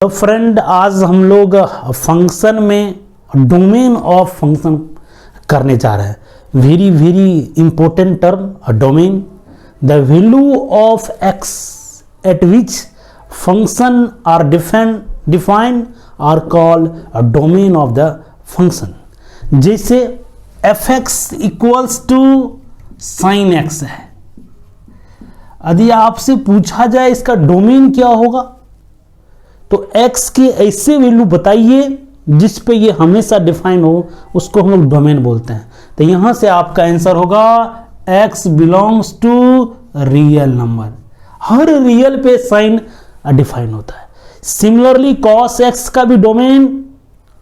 तो फ्रेंड, आज हम लोग फंक्शन में डोमेन ऑफ फंक्शन करने जा रहे हैं। Very very important term domain. The value of x at which function are defined are called domain of the function. जैसे f x equals to sine x है। यदि आपसे पूछा जाए इसका डोमेन क्या होगा, तो x के ऐसे वैल्यू बताइए जिस पे ये हमेशा डिफाइन हो, उसको हम लोग डोमेन बोलते हैं। तो यहां से आपका आंसर होगा x belongs to real number. हर रियल पे साइन डिफाइन होता है। सिमिलरली cos x का भी डोमेन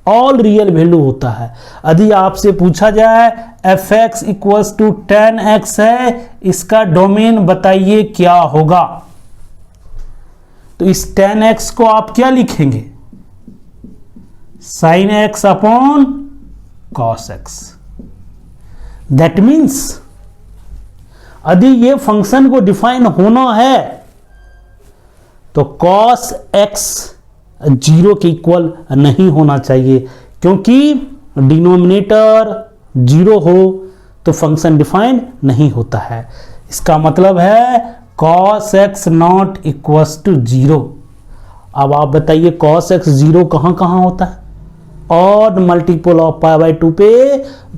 ऑल रियल वैल्यू होता है। यदि आपसे पूछा जाए F x equals to tan x है, इसका डोमेन बताइए क्या होगा, तो इस tan x को आप क्या लिखेंगे, sin x upon cos x। That means यदि ये फंक्शन को डिफाइन होना है तो cos x 0 के इक्वल नहीं होना चाहिए, क्योंकि डिनोमिनेटर 0 हो तो फंक्शन डिफाइन नहीं होता है। इसका मतलब है cos x not equals to 0। अब आप बताइए cos x 0 कहां कहां होता है? Odd multiple of pi by 2 पे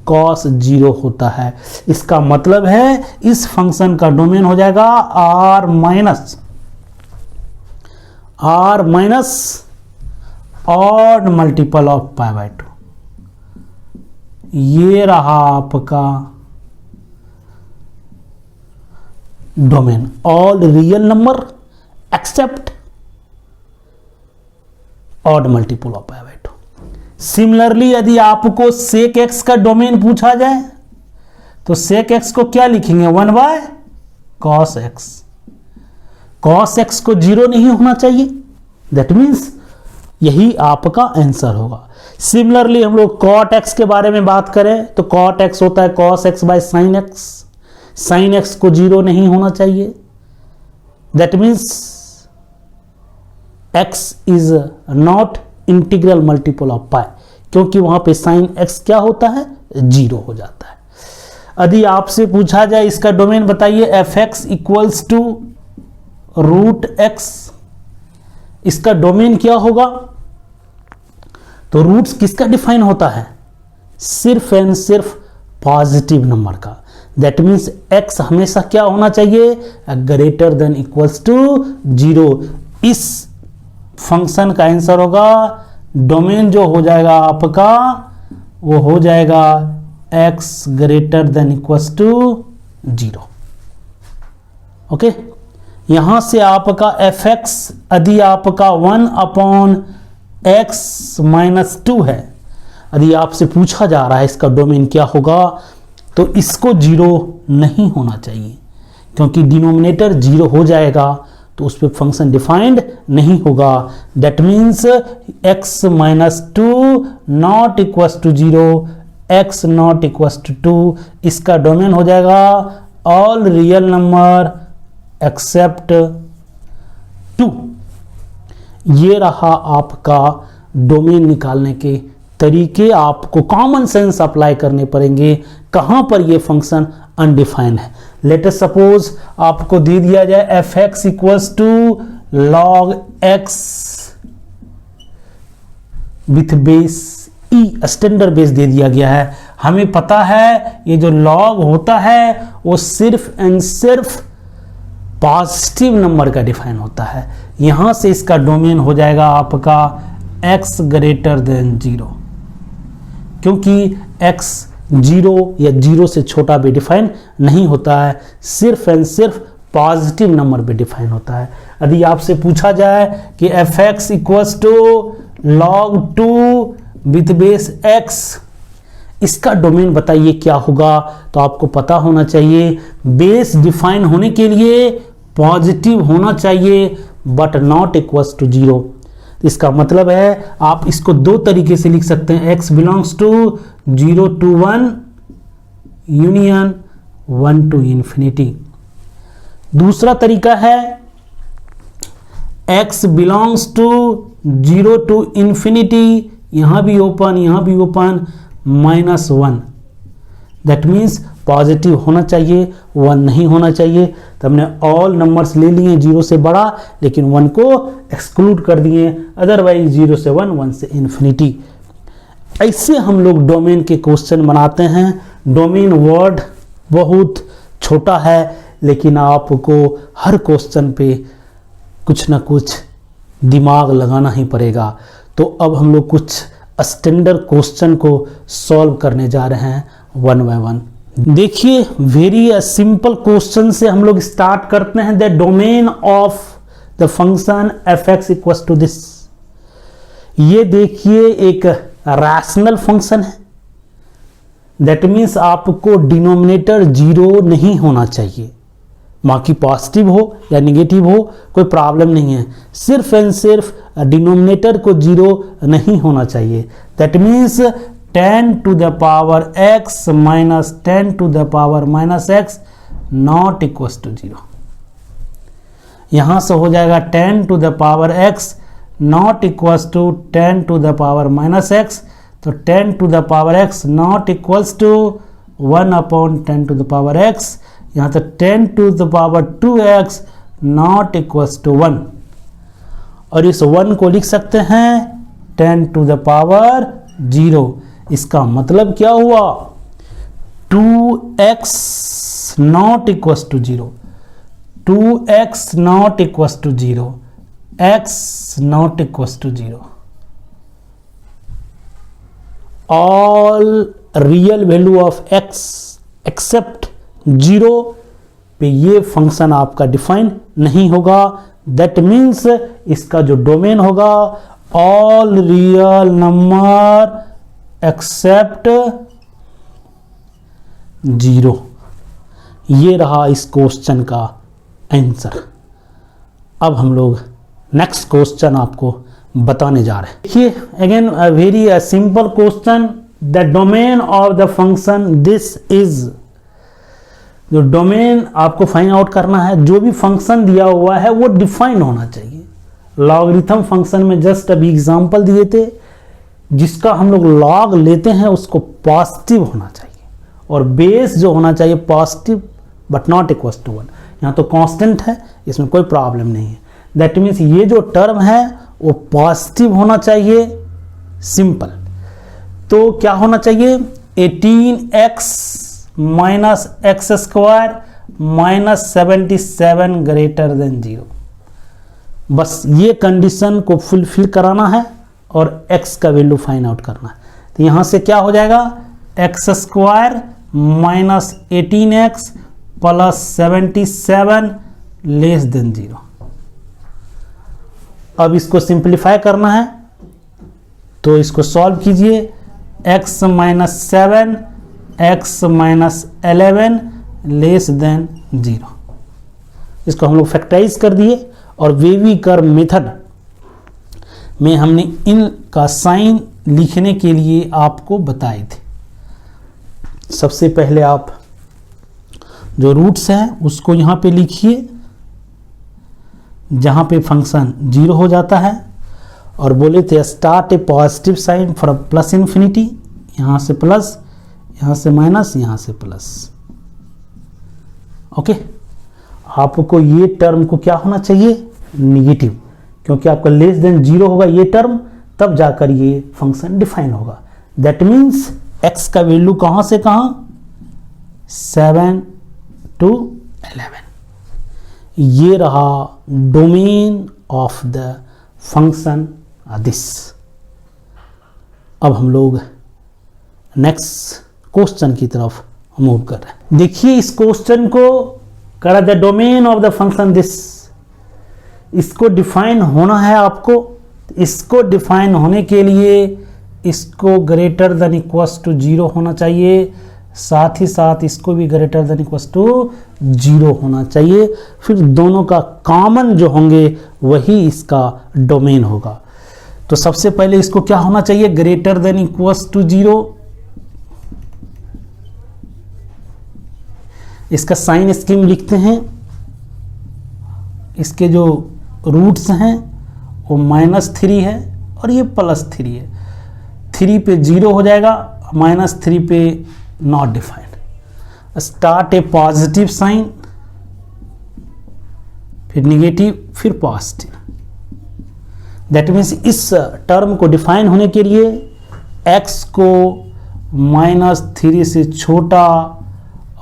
cos 0 होता है। इसका मतलब है इस फंक्शन का डोमेन हो जाएगा r minus odd multiple of pi by 2। ये रहा आपका domain, all real number except odd multiple of pi by 2। Similarly यदि आपको सेक एक्स का डोमेन पूछा जाए तो सेक एक्स को क्या लिखेंगे, 1 by cos x. Cos x को 0 नहीं होना चाहिए, दैट मीन्स यही आपका आंसर होगा। सिमिलरली हम लोग कॉट एक्स के बारे में बात करें तो कॉट एक्स होता है cos x by sine x. Sine x को 0 नहीं होना चाहिए, that means x is not integral multiple of pi, क्योंकि वहां पे साइन x क्या होता है, 0 हो जाता है। यदि आपसे पूछा जाए इसका डोमेन बताइए F x equals to root x, इसका डोमेन क्या होगा, तो रूट्स किसका डिफाइन होता है, सिर्फ एंड सिर्फ पॉजिटिव नंबर का। दैट मीन्स x हमेशा क्या होना चाहिए, ग्रेटर देन इक्वल्स टू 0। इस फंक्शन का आंसर होगा, डोमेन जो हो जाएगा आपका वो हो जाएगा x greater than equals to 0। Okay, यहां से आपका एफ एक्स यदि आपका 1 अपॉन एक्स माइनस 2 है, यदि आपसे पूछा जा रहा है इसका डोमेन क्या होगा, तो इसको 0 नहीं होना चाहिए, क्योंकि डिनोमिनेटर 0 हो जाएगा तो उस पर फंक्शन डिफाइंड नहीं होगा। That means x minus 2 not equals to 0, x not equals to 2। इसका डोमेन हो जाएगा ऑल रियल नंबर एक्सेप्ट 2। ये रहा आपका डोमेन निकालने के तरीके। आपको कॉमन सेंस अप्लाई करने पड़ेंगे कहां पर ये फंक्शन अनडिफाइंड है। लेट अस सपोज आपको दे दिया जाए F x equals to log x with base e, standard base दे दिया गया है। हमें पता है ये जो लॉग होता है वो सिर्फ एंड सिर्फ पॉजिटिव नंबर का डिफाइन होता है। यहां से इसका डोमेन हो जाएगा आपका x ग्रेटर देन 0, क्योंकि x 0 या 0 से छोटा भी डिफाइन नहीं होता है, सिर्फ एंड सिर्फ पॉजिटिव नंबर पे डिफाइन होता है। यदि आपसे पूछा जाए कि F x equals to log 2 with base x, इसका डोमेन बताइए क्या होगा, तो आपको पता होना चाहिए बेस डिफाइन होने के लिए पॉजिटिव होना चाहिए बट नॉट इक्वल्स टू 0। इसका मतलब है आप इसको दो तरीके से लिख सकते हैं, x belongs to 0 to 1 union 1 to infinity. दूसरा तरीका है x belongs to 0 to infinity, यहां भी ओपन, यहां भी ओपन, -1, दैट मीन्स पॉजिटिव होना चाहिए, 1 नहीं होना चाहिए। तो हमने ऑल नंबर्स ले लिए 0 से बड़ा, लेकिन 1 को एक्सक्लूड कर दिए, अदरवाइज 0 से 1, 1 से इन्फिनिटी। ऐसे हम लोग डोमेन के क्वेश्चन बनाते हैं। डोमेन वर्ड बहुत छोटा है, लेकिन आपको हर क्वेश्चन पे कुछ ना कुछ दिमाग लगाना ही पड़ेगा। तो अब हम लोग कुछ स्टैंडर्ड क्वेश्चन को सॉल्व करने जा रहे हैं 1 बाय 1। देखिए, वेरी सिंपल क्वेश्चन से हम लोग स्टार्ट करते हैं। The domain of the function F x equal to this. ये देखिए एक रैशनल फंक्शन है, दैट मीन्स आपको डिनोमिनेटर 0 नहीं होना चाहिए, बाकी पॉजिटिव हो या निगेटिव हो कोई प्रॉब्लम नहीं है, सिर्फ एंड सिर्फ डिनोमिनेटर को 0 नहीं होना चाहिए। That means 10 to the power x minus 10 to the power minus x not equal to 0। यहां से हो जाएगा 10 to the power x not equal to 10 to the power minus x, तो 10 to the power x not equals to 1 upon 10 to the power x, यहाँ तो 10 to the power 2x not equals to 1, और इस 1 को लिख सकते हैं 10 to the power 0। इसका मतलब क्या हुआ, 2x not equals to 0, 2x not equals to 0, x not equals to 0। All real value of x except 0 पे ये फंक्शन आपका डिफाइन नहीं होगा। दैट मीन्स इसका जो डोमेन होगा ऑल रियल नंबर एक्सेप्ट 0। ये रहा इस क्वेश्चन का आंसर। अब हम लोग नेक्स्ट क्वेश्चन आपको बताने जा रहे हैं। देखिए, again very simple question. The domain of the function this is, जो डोमेन आपको फाइंड आउट करना है, जो भी फंक्शन दिया हुआ है वो डिफाइन होना चाहिए। लॉगरिथम फंक्शन में जस्ट अभी एग्जांपल दिए थे, जिसका हम लोग लॉग लेते हैं उसको पॉजिटिव होना चाहिए, और बेस जो होना चाहिए positive but not equal to 1। यहाँ तो कांस्टेंट है, इसमें कोई प्रॉब्लम नहीं है। दैट मीन्स ये जो टर्म है वो पॉजिटिव होना चाहिए, सिंपल। तो क्या होना चाहिए, 18x minus x square minus 77 greater than 0। बस ये कंडीशन को फुलफिल कराना है और x का वैल्यू फाइंड आउट करना है। तो यहां से क्या हो जाएगा, x square minus 18x plus 77 less than 0। अब इसको सिंप्लीफाई करना है, तो इसको सॉल्व कीजिए। x minus 7 x minus 11 less than 0। इसको हम लोग फैक्टराइज कर दिए, और वेवी कर्व मेथड में हमने इनका साइन लिखने के लिए आपको बताए थे। सबसे पहले आप जो रूट्स हैं उसको यहाँ पे लिखिए, जहाँ पे फंक्शन 0 हो जाता है, और बोले थे start a positive sign from plus infinity, यहाँ से प्लस, यहाँ से माइनस, यहाँ से प्लस। ओके, आपको ये टर्म को क्या होना चाहिए, निगेटिव, क्योंकि आपका लेस देन 0 होगा ये टर्म, तब जाकर ये फंक्शन डिफाइन होगा। दैट मीन्स x का वैल्यू कहाँ से कहाँ, 7 to 11। ये रहा domain of the function this. अब हम लोग नेक्स्ट क्वेश्चन की तरफ मूव कर रहे हैं। देखिए, इस क्वेश्चन को करा the domain of the function this, इसको डिफाइन होना है आपको। इसको डिफाइन होने के लिए इसको ग्रेटर देन इक्वल्स टू 0 होना चाहिए, साथ ही साथ इसको भी ग्रेटर देन इक्वल्स टू 0 होना चाहिए। फिर दोनों का कॉमन जो होंगे वही इसका डोमेन होगा। तो सबसे पहले इसको क्या होना चाहिए, ग्रेटर देन इक्वल्स टू 0। इसका साइन स्कीम लिखते हैं, इसके जो रूट्स हैं वो -3 है और ये +3 है। 3 पे 0 हो जाएगा, -3 पे not defined. Start a positive sign, फिर निगेटिव, फिर पॉजिटिव। दैट मीन्स इस टर्म को डिफाइन होने के लिए x को -3 से छोटा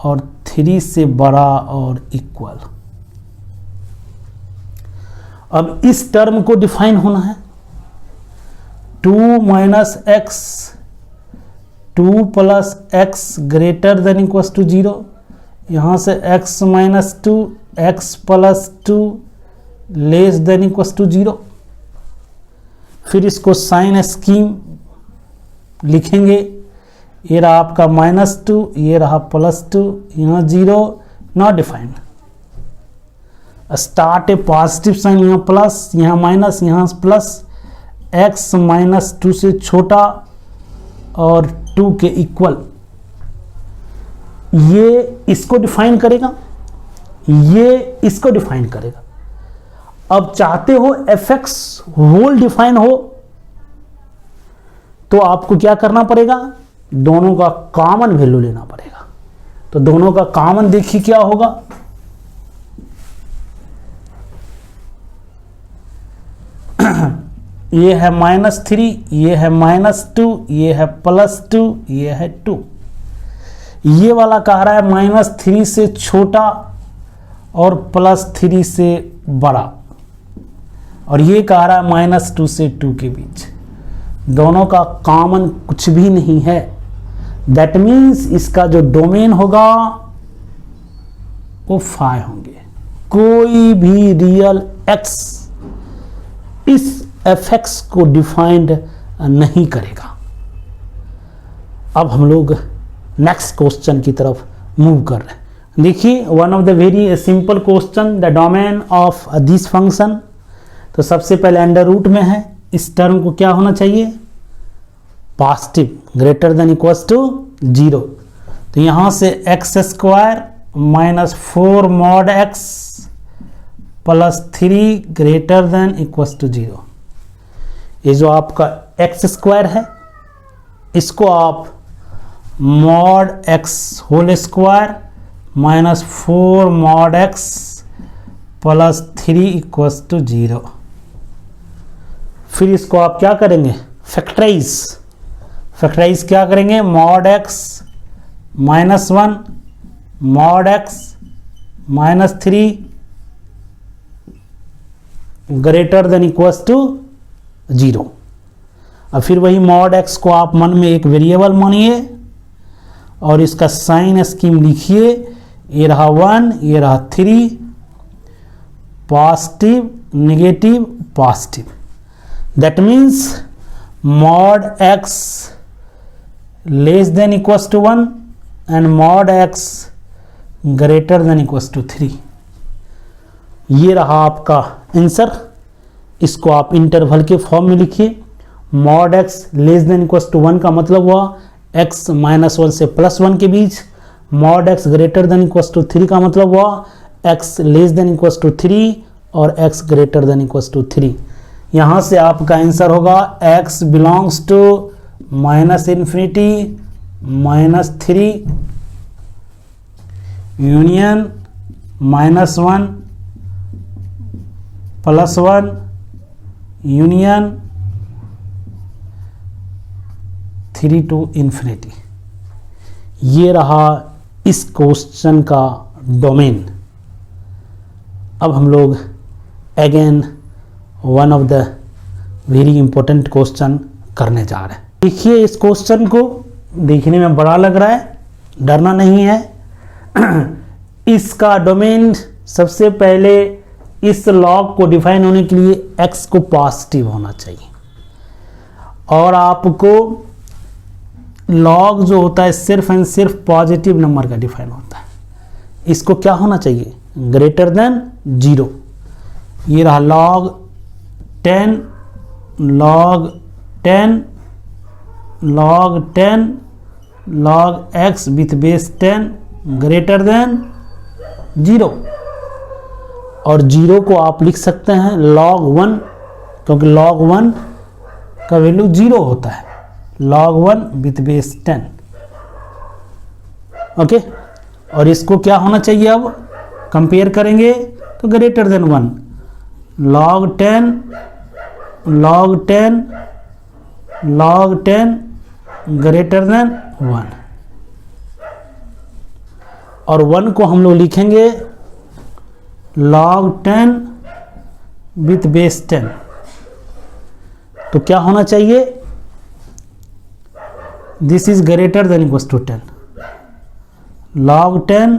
और 3 से बड़ा और इक्वल। अब इस टर्म को डिफाइन होना है। 2 - x 2 + x greater than equals to 0। यहाँ से x - 2 x + 2 less than equals to 0। फिर इसको साइन स्कीम लिखेंगे। ये रहा आपका -2, ये रहा +2, यहाँ 0 not defined. Start a positive sign, यहाँ प्लस, यहाँ माइनस, यहाँ प्लस। x -2 से छोटा और 2 के इक्वल, ये इसको डिफाइन करेगा, ये इसको डिफाइन करेगा। अब चाहते हो fx होल डिफाइन हो तो आपको क्या करना पड़ेगा, दोनों का कॉमन वैल्यू लेना पड़ेगा। तो दोनों का कॉमन देखिए क्या होगा, ये है -3, ये है -2, ये है +2, ये है 2। ये वाला कह रहा है -3 से छोटा और +3 से बड़ा, और ये कह रहा है -2 से 2 के बीच। दोनों का कॉमन कुछ भी नहीं है। दैट मीन्स इसका जो डोमेन होगा वो फाई होंगे। कोई भी रियल x इस fx को डिफाइंड नहीं करेगा। अब हम लोग नेक्स्ट क्वेश्चन की तरफ मूव कर रहे हैं। देखिए, one of the very simple question, the domain of this function. तो सबसे पहले अंडर रूट में है, इस टर्म को क्या होना चाहिए, positive, greater than equals to 0। तो यहां से x² -4 mod x +3 greater than equals to 0। ये जो आपका x² है, इसको आप mod x whole square -4 mod x +3 equals to 0। फिर इसको आप क्या करेंगे, फैक्टराइज क्या करेंगे, mod x -1 mod x -3 greater than equals to 0। अब फिर वही mod x को आप मन में एक वेरिएबल मानिए और इसका साइन स्कीम लिखिए। ये रहा 1, ये रहा 3, positive, negative, positive. That means mod x less than equals to 1 and mod x greater than equals to 3। ये रहा आपका आंसर। इसको आप इंटरवल के फॉर्म में लिखिए। mod x less than equals to 1 का मतलब हुआ x -1 से +1 के बीच। mod x greater than equals to 3 का मतलब हुआ x less than equals to 3 और x greater than equals to 3। यहाँ से आपका आंसर होगा x belongs to -∞ -3 union -1 +1 union 3 to ∞। ये रहा इस क्वेश्चन का डोमेन। अब हम लोग again one of the very important question करने जा रहे हैं। देखिए, इस क्वेश्चन को देखने में बड़ा लग रहा है, डरना नहीं है। इसका डोमेन सबसे पहले इस लॉग को डिफाइन होने के लिए x को पॉजिटिव होना चाहिए, और आपको लॉग जो होता है सिर्फ एंड सिर्फ पॉजिटिव नंबर का डिफाइन होता है। इसको क्या होना चाहिए, ग्रेटर देन 0। ये रहा log 10 log 10 log 10 log x with base 10 greater than 0। और 0 को आप लिख सकते हैं log 1, क्योंकि log 1 का वैल्यू 0 होता है, log 1 विथ बेस 10। ओके, और इसको क्या होना चाहिए, अब कंपेयर करेंगे तो greater than 1, log 10 log 10 log 10 greater then 1, और 1 को हम लोग लिखेंगे log 10 विथ बेस 10। तो क्या होना चाहिए, this is greater than equal to 10, log 10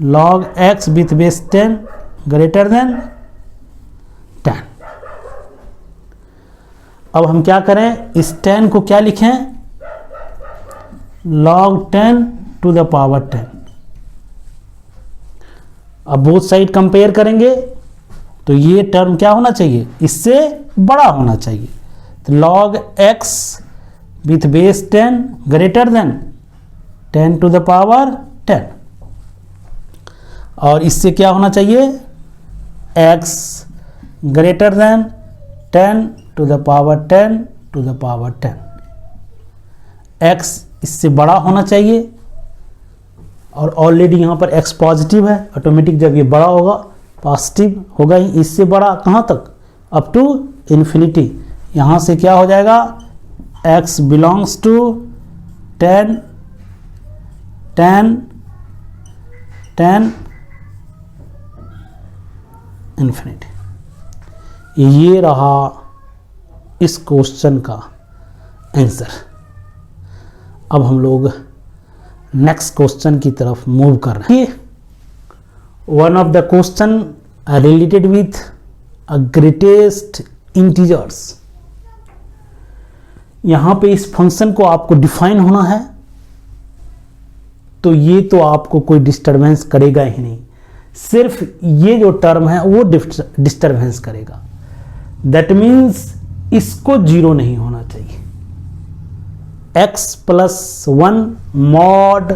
log x with base 10 greater than 10। अब हम क्या करें, इस 10 को क्या लिखें, log 10 टू द पावर 10। अब बोथ साइड कंपेयर करेंगे तो ये टर्म क्या होना चाहिए, इससे बड़ा होना चाहिए। तो log x with base 10 greater than 10 to the power 10, और इससे क्या होना चाहिए, x greater than 10 to the power 10 to the power 10। x इससे बड़ा होना चाहिए, और ऑलरेडी यहाँ पर x पॉजिटिव है, ऑटोमेटिक जब ये बड़ा होगा पॉजिटिव होगा ही, इससे बड़ा कहाँ तक, अप टू इन्फिनिटी। यहाँ से क्या हो जाएगा, x बिलोंग्स टू 10 10 10 इन्फिनिटी। ये रहा इस क्वेश्चन का आंसर। अब हम लोग नेक्स्ट क्वेश्चन की तरफ मूव कर रहे हैं। One of the question related with greatest integers. यहां पे इस फंक्शन को आपको डिफाइन होना है, तो ये तो आपको कोई डिस्टरबेंस करेगा ही नहीं, सिर्फ ये जो टर्म है वो डिस्टरबेंस करेगा। दैट मीन्स इसको 0 नहीं होना चाहिए। x प्लस 1 मॉड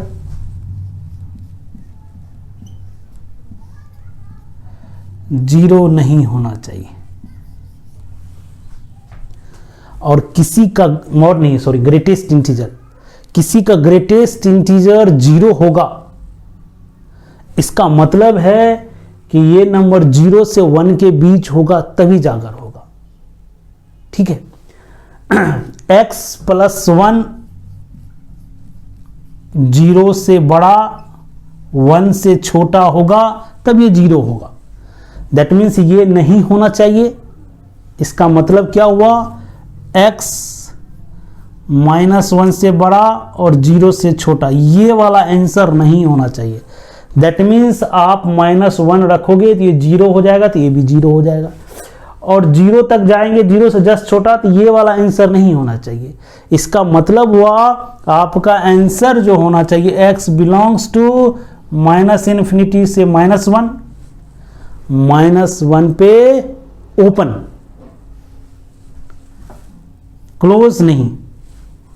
जीरो नहीं होना चाहिए, और किसी का मॉड नहीं, सॉरी, ग्रेटेस्ट इंटीजर, किसी का ग्रेटेस्ट इंटीजर 0 होगा, इसका मतलब है कि ये नंबर 0 से 1 के बीच होगा तभी जाकर होगा। ठीक है, x प्लस 1 0 से बड़ा 1 से छोटा होगा तब ये 0 होगा। दैट मीन्स ये नहीं होना चाहिए। इसका मतलब क्या हुआ, x माइनस 1 से बड़ा और 0 से छोटा, ये वाला आंसर नहीं होना चाहिए। दैट मीन्स आप -1 रखोगे तो ये 0 हो जाएगा, तो ये भी 0 हो जाएगा, और 0 तक जाएंगे, 0 से जस्ट छोटा, तो ये वाला आंसर नहीं होना चाहिए। इसका मतलब हुआ आपका आंसर जो होना चाहिए x बिलोंग्स टू -∞ से -1 पे ओपन, क्लोज नहीं,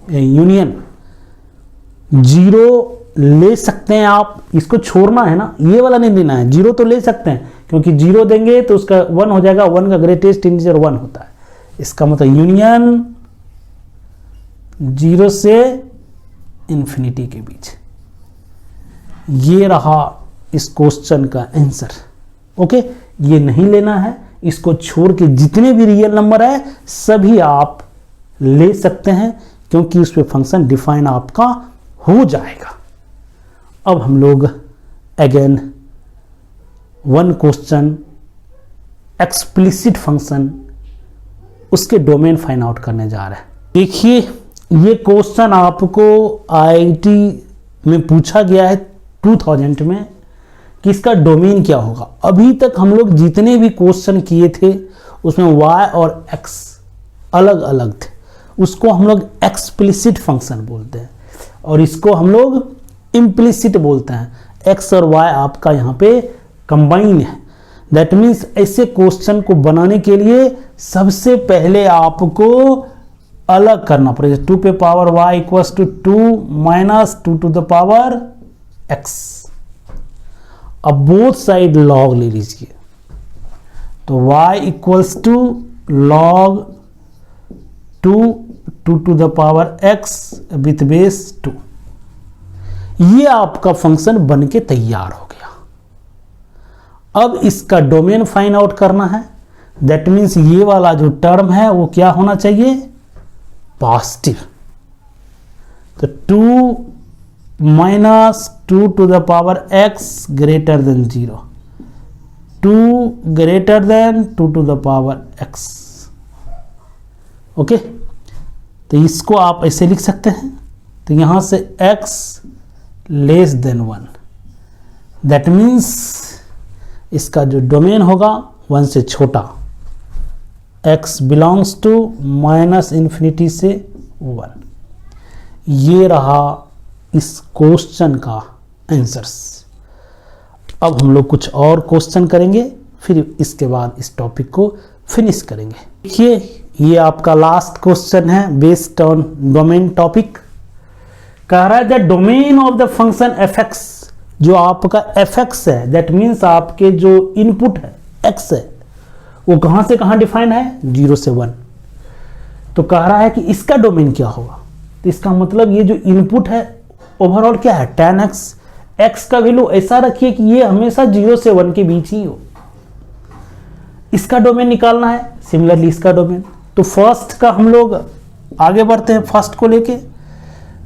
यूनियन। 0 ले सकते हैं आप, इसको छोड़ना है ना, ये वाला नहीं देना है। 0 तो ले सकते हैं, क्योंकि 0 देंगे तो उसका 1 हो जाएगा, 1 का ग्रेटेस्ट इंटीजर 1 होता है। इसका मतलब यूनियन 0 से इन्फिनिटी के बीच। ये रहा इस क्वेश्चन का आंसर। ओके, ये नहीं लेना है, इसको छोड़ के जितने भी रियल नंबर है सभी आप ले सकते हैं, क्योंकि उस पे फंक्शन डिफाइन आपका हो जाएगा। अब हम लोग again one question explicit function, उसके डोमेन फाइंड आउट करने जा रहे हैं। देखिए, ये क्वेश्चन आपको आईआईटी में पूछा गया है 2000 में कि इसका डोमेन क्या होगा। अभी तक हम लोग जितने भी क्वेश्चन किए थे उसमें y और x अलग अलग थे, उसको हम लोग एक्सप्लिसिट फंक्शन बोलते हैं, और इसको हम लोग इम्प्लिसिट बोलते हैं। x और y आपका यहाँ पे कंबाइन है। दैट मीन्स ऐसे क्वेश्चन को बनाने के लिए सबसे पहले आपको अलग करना पड़ेगा। 2 पे power y equals to 2 minus 2 to the power x, अब बोथ साइड लॉग ले लीजिए, तो y equals to log 2 to the power x with base 2। ये आपका फंक्शन बन के तैयार हो गया। अब इसका डोमेन फाइंड आउट करना है। दैट मीन्स ये वाला जो टर्म है वो क्या होना चाहिए, पॉजिटिव। तो 2 minus 2 to the power x greater than 0, 2 greater than 2 to the power x। Okay, तो इसको आप ऐसे लिख सकते हैं। तो यहां से x less than 1, that means इसका जो डोमेन होगा 1 से छोटा, x belongs to minus infinity से 1। ये रहा इस क्वेश्चन का आंसर्स। अब हम लोग कुछ और क्वेश्चन करेंगे, फिर इसके बाद इस टॉपिक को फिनिश करेंगे। देखिए, ये आपका लास्ट क्वेश्चन है बेस्ड ऑन डोमेन टॉपिक। कह रहा है the domain of the function fx, जो आपका fx है, दैट मीन्स आपके जो इनपुट है x है, वो कहां से कहां डिफाइन है, 0 से 1। तो कह रहा है कि इसका डोमेन क्या होगा। तो इसका मतलब ये जो इनपुट है ओवरऑल क्या है, tan x। x का वैल्यू ऐसा रखिए कि ये हमेशा 0 से 1 के बीच ही हो। इसका डोमेन निकालना है, सिमिलरली इसका डोमेन। तो फर्स्ट का हम लोग आगे बढ़ते हैं, फर्स्ट को लेके।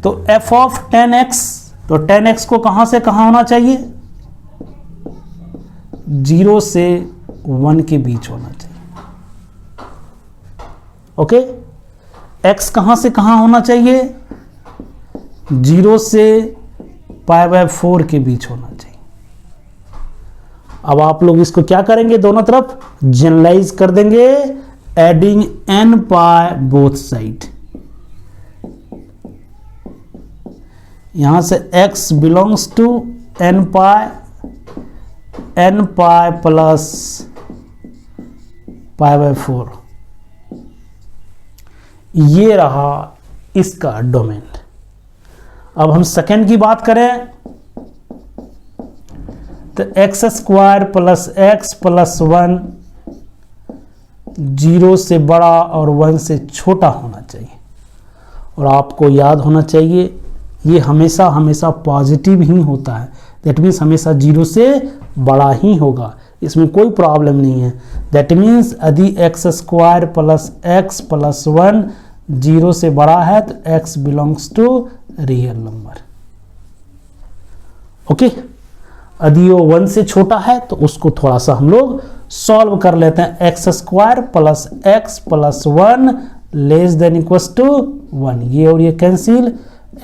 तो f ऑफ tan x, तो tan x को कहां से कहां होना चाहिए, 0 से 1 के बीच होना चाहिए। ओके, x कहां से कहां होना चाहिए, 0 से π/4 के बीच होना चाहिए। अब आप लोग इसको क्या करेंगे, दोनों तरफ जनरलाइज कर देंगे, adding n pi both side. यहां से x belongs to n pi plus π/4। ये रहा इसका डोमेन। अब हम सेकेंड की बात करें तो x² प्लस x प्लस 1 0 से बड़ा और 1 से छोटा होना चाहिए। और आपको याद होना चाहिए ये हमेशा हमेशा पॉजिटिव ही होता है, दैट मीन्स हमेशा 0 से बड़ा ही होगा, इसमें कोई प्रॉब्लम नहीं है। दैट मीन्स यदि x² प्लस x प्लस 1 0 से बड़ा है तो x belongs to real number. Okay, यदि वो 1 से छोटा है तो उसको थोड़ा सा हम लोग सॉल्व कर लेते हैं। x² plus x plus 1 less than equals to 1, ये और ये cancel.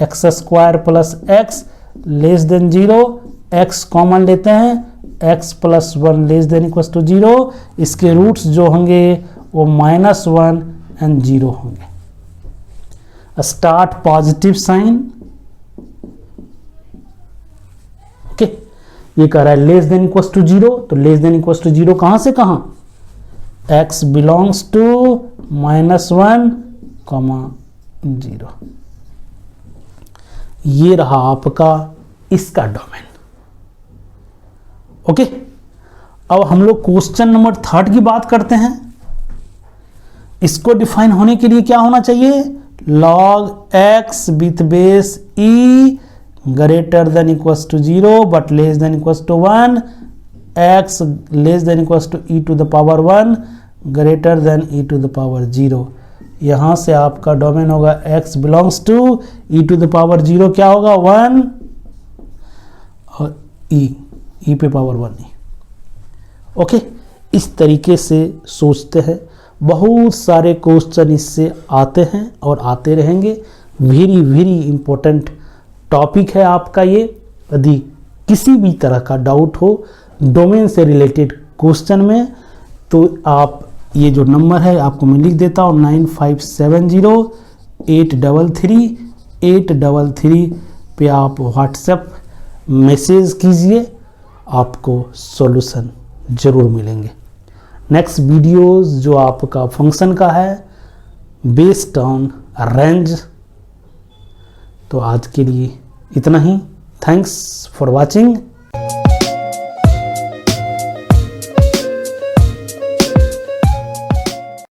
x² plus x less than 0, x common लेते हैं, x plus 1 less than equals to 0। इसके रूट्स जो होंगे वो -1 एंड 0 होंगे। Start positive sign. ओके, ये कह रहा है लेस देन इक्वल्स टू 0, तो लेस देन इक्वल्स टू 0 कहां से कहां, x बिलोंग्स टू -1, 0। ये रहा आपका इसका डोमेन। ओके, अब हम लोग क्वेश्चन नंबर 3 की बात करते हैं। इसको डिफाइन होने के लिए क्या होना चाहिए, log x with base e greater than equals to 0 but less than equals to 1, x less than equals to e to the power 1 greater than e to the power 0। यहां से आपका डोमेन होगा x belongs to e to the power 0 क्या होगा, 1 और e पे power 1 e। Okay, इस तरीके से सोचते हैं। बहुत सारे क्वेश्चन इससे आते हैं और आते रहेंगे। वेरी वेरी इंपॉर्टेंट टॉपिक है आपका ये। यदि किसी भी तरह का डाउट हो डोमेन से रिलेटेड क्वेश्चन में तो आप ये जो नंबर है आपको मैं लिख देता हूँ 9570833833 पे आप व्हाट्सएप मैसेज कीजिए, आपको सॉल्यूशन ज़रूर मिलेंगे। नेक्स्ट वीडियोस जो आपका फंक्शन का है बेस्ड ऑन रेंज। तो आज के लिए इतना ही। Thanks for watching.